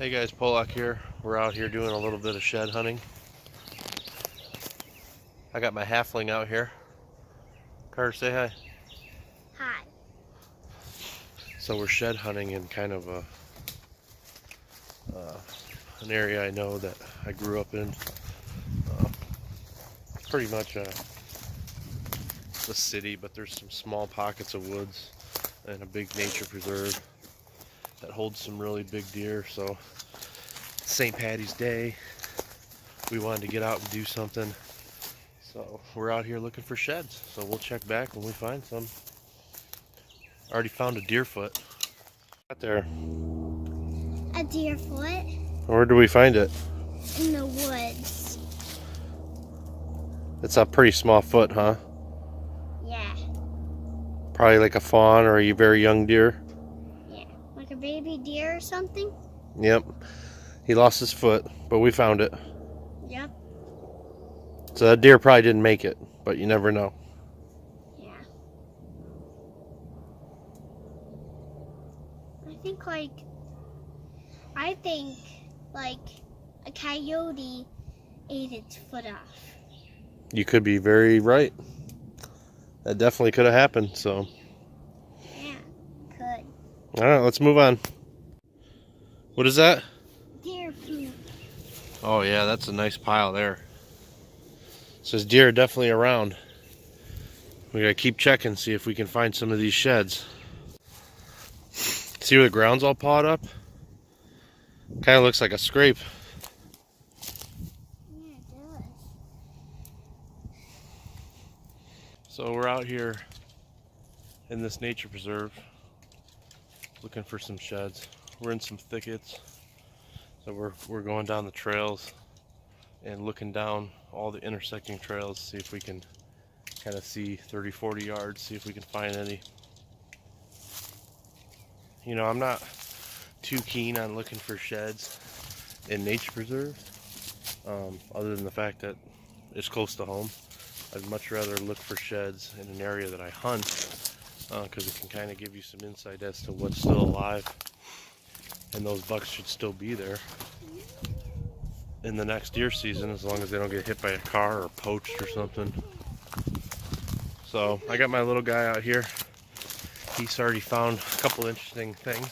Hey guys, Polack here. We're out here doing a little bit of shed hunting. I got my halfling out here. Carter, say hi. Hi. So we're shed hunting in kind of an area I know that I grew up in. Pretty much the city, but there's some small pockets of woods and a big nature preserve that holds some really big deer. So St. Patty's Day, we wanted to get out and do something. So we're out here looking for sheds. So we'll check back when we find some. Already found a deer foot. Out there. A deer foot? Where do we find it? In the woods. It's a pretty small foot, huh? Yeah. Probably like a fawn or a very young deer. Yeah. Like a baby deer or something? Yep. He lost his foot, but we found it. Yep. So that deer probably didn't make it, but you never know. Yeah. I think a coyote ate its foot off. You could be very right. That definitely could have happened, so. Yeah, could. Alright, let's move on. What is that? Deer poop. Oh yeah, that's a nice pile there. Says deer are definitely around. We gotta keep checking, see if we can find some of these sheds. See where the ground's all pawed up? Kind of looks like a scrape. Yeah, it does. So we're out here in this nature preserve looking for some sheds. We're in some thickets. So we're going down the trails and looking down all the intersecting trails, see if we can kind of see 30-40 yards, see if we can find any. You know, I'm not too keen on looking for sheds in nature preserves, other than the fact that it's close to home. I'd much rather look for sheds in an area that I hunt, because it can kind of give you some insight as to what's still alive, and those bucks should still be there in the next deer season, as long as they don't get hit by a car or poached or something. So I got my little guy out here. He's already found a couple interesting things.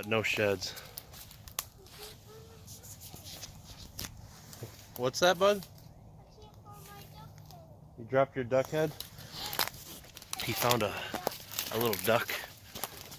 No sheds. What's that, bud? You dropped your duck head? He found a little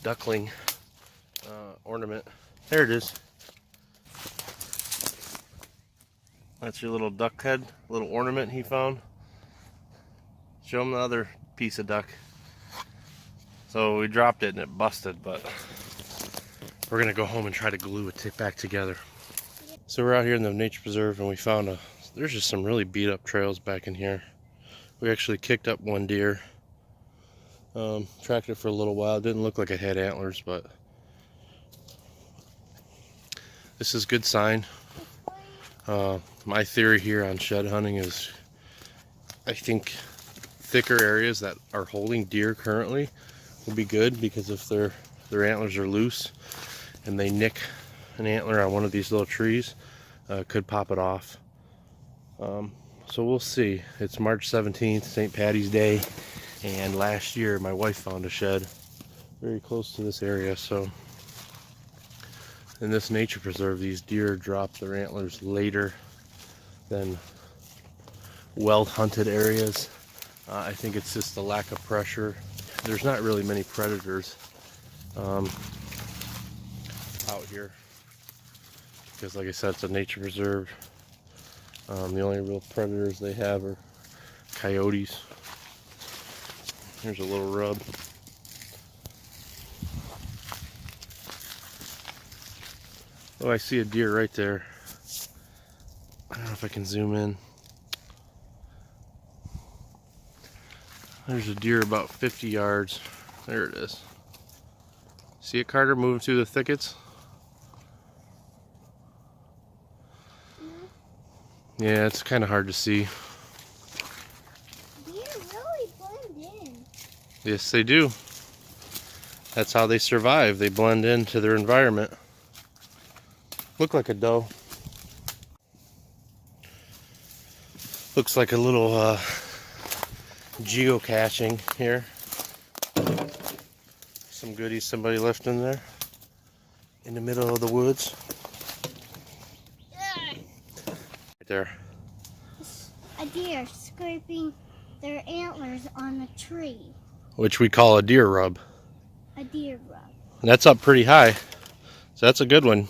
duckling ornament. There it is. That's your little duck head, little ornament he found. Show him the other piece of duck. So we dropped it and it busted, but we're gonna go home and try to glue it back together. So we're out here in the nature preserve and we found there's just some really beat up trails back in here. We actually kicked up one deer, tracked it for a little while. It didn't look like it had antlers, but this is a good sign. My theory here on shed hunting is I think thicker areas that are holding deer currently will be good, because if their antlers are loose and they nick an antler on one of these little trees, could pop it off. So we'll see. It's March 17th, St. Patty's Day, and last year my wife found a shed very close to this area. So in this nature preserve, these deer drop their antlers later than well-hunted areas. I think it's just the lack of pressure. There's not really many predators out here, because like I said, it's a nature preserve. The only real predators they have are coyotes. Here's a little rub. Oh, I see a deer right there. I don't know if I can zoom in. There's a deer about 50 yards. There it is. See it, Carter, moving through the thickets? Yeah, it's kind of hard to see. Deer really blend in. Yes, they do. That's how they survive. They blend into their environment. Look like a doe. Looks like a little geocaching here. Some goodies somebody left in there. In the middle of the woods. Right there. A deer scraping their antlers on a tree. Which we call a deer rub. A deer rub. And that's up pretty high. So that's a good one.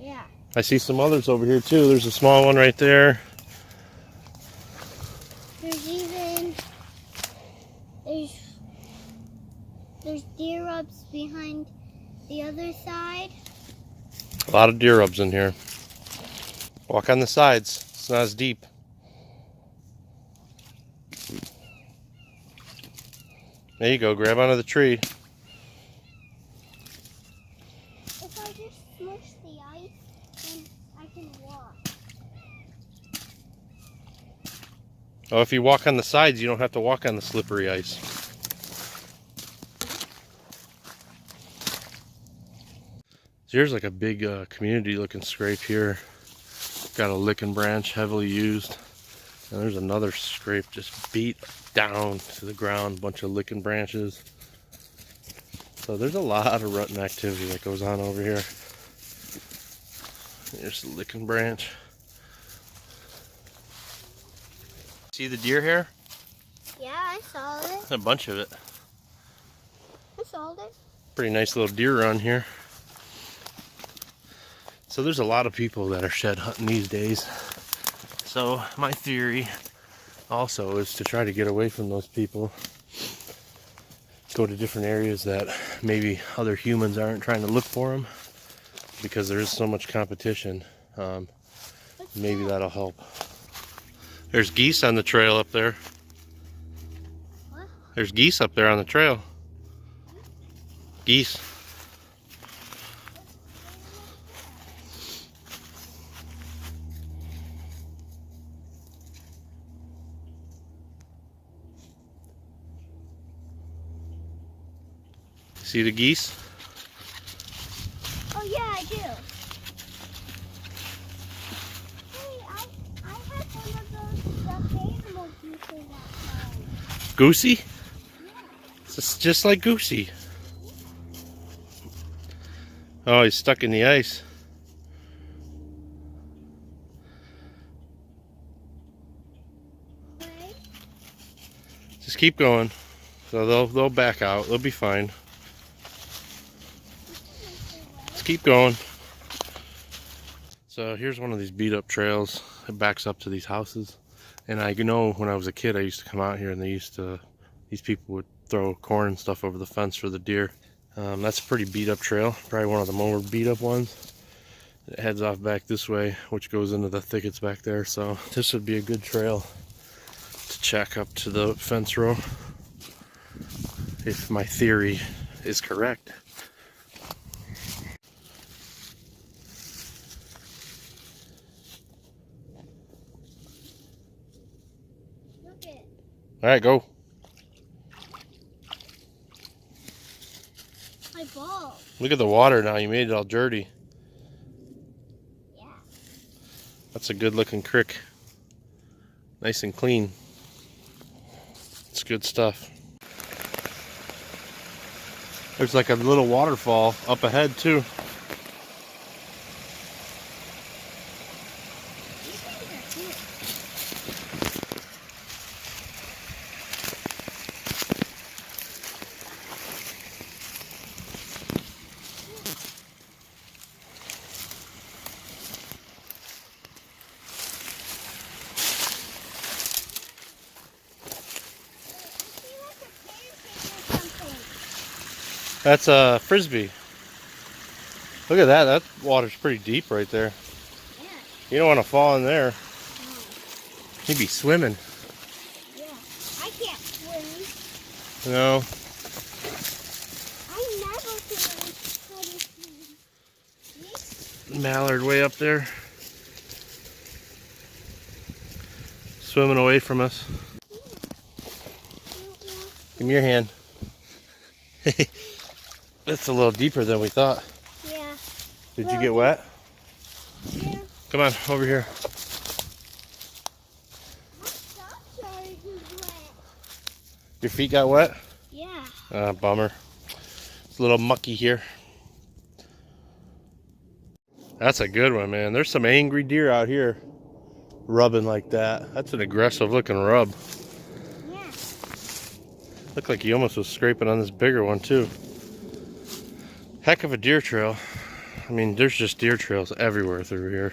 Yeah. I see some others over here too. There's a small one right there. There's even there's deer rubs behind the other side. A lot of deer rubs in here. Walk on the sides. It's not as deep. There you go. Grab onto the tree. If I just smush the ice, then I can walk. Oh, if you walk on the sides, you don't have to walk on the slippery ice. So here's like a big community looking scrape here. Got a licking branch heavily used. And there's another scrape just beat down to the ground. Bunch of licking branches. So there's a lot of rutting activity that goes on over here. There's the licking branch. See the deer hair? Yeah, I saw it. A bunch of it. I saw it. Pretty nice little deer run here. So there's a lot of people that are shed hunting these days. So my theory also is to try to get away from those people. Go to different areas that maybe other humans aren't trying to look for them. Because there is so much competition. Maybe that'll help. There's geese on the trail up there. What? There's geese up there on the trail. Geese. See the geese? Oh yeah, I do. Hey, I had one of those stuffed animal pieces outside. Goosey? Yeah. It's just like Goosey. Oh, he's stuck in the ice. Right? Just keep going. So they'll back out. They'll be fine. Just keep going. So here's one of these beat up trails. It backs up to these houses. And I know when I was a kid I used to come out here and these people would throw corn and stuff over the fence for the deer. That's a pretty beat up trail. Probably one of the more beat up ones. It heads off back this way, which goes into the thickets back there. So this would be a good trail to check up to the fence row. If my theory is correct. Look it. All right, go. My ball. Look at the water now. You made it all dirty. Yeah. That's a good looking creek. Nice and clean. It's good stuff. There's like a little waterfall up ahead too. These things are cute. That's a frisbee. Look at that. That water's pretty deep right there. Yeah. You don't want to fall in there. No. You'd be swimming. Yeah. I can't swim. No. I never can try to swim. This Mallard way up there. Swimming away from us. Give me your hand. That's a little deeper than we thought. Yeah. Did you get wet? Come on, over here. My socks are wet. Your feet got wet? Yeah. Bummer. It's a little mucky here. That's a good one, man. There's some angry deer out here rubbing like that. That's an aggressive looking rub. Yeah. Looked like he almost was scraping on this bigger one too. Heck of a deer trail. I mean, there's just deer trails everywhere through here.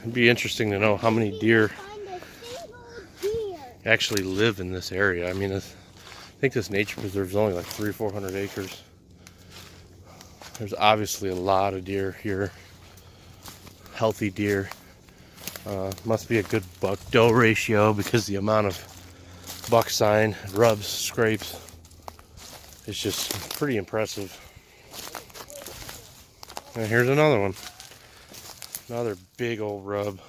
It'd be interesting to know how many deer actually live in this area. I mean, I think this nature preserve is only like 300 or 400 acres. There's obviously a lot of deer here. Healthy deer. Must be a good buck-doe ratio because the amount of buck sign, rubs, scrapes is just pretty impressive. And here's another one. Another big old rub.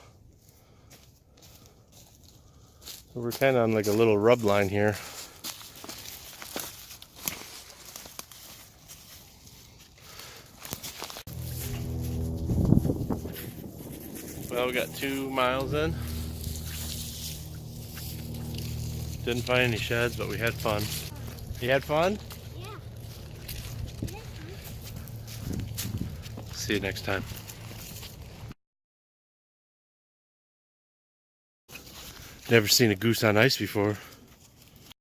So we're kind of on like a little rub line here. Well, we got 2 miles in. Didn't find any sheds, but we had fun. You had fun? Yeah. See you next time. Never seen a goose on ice before.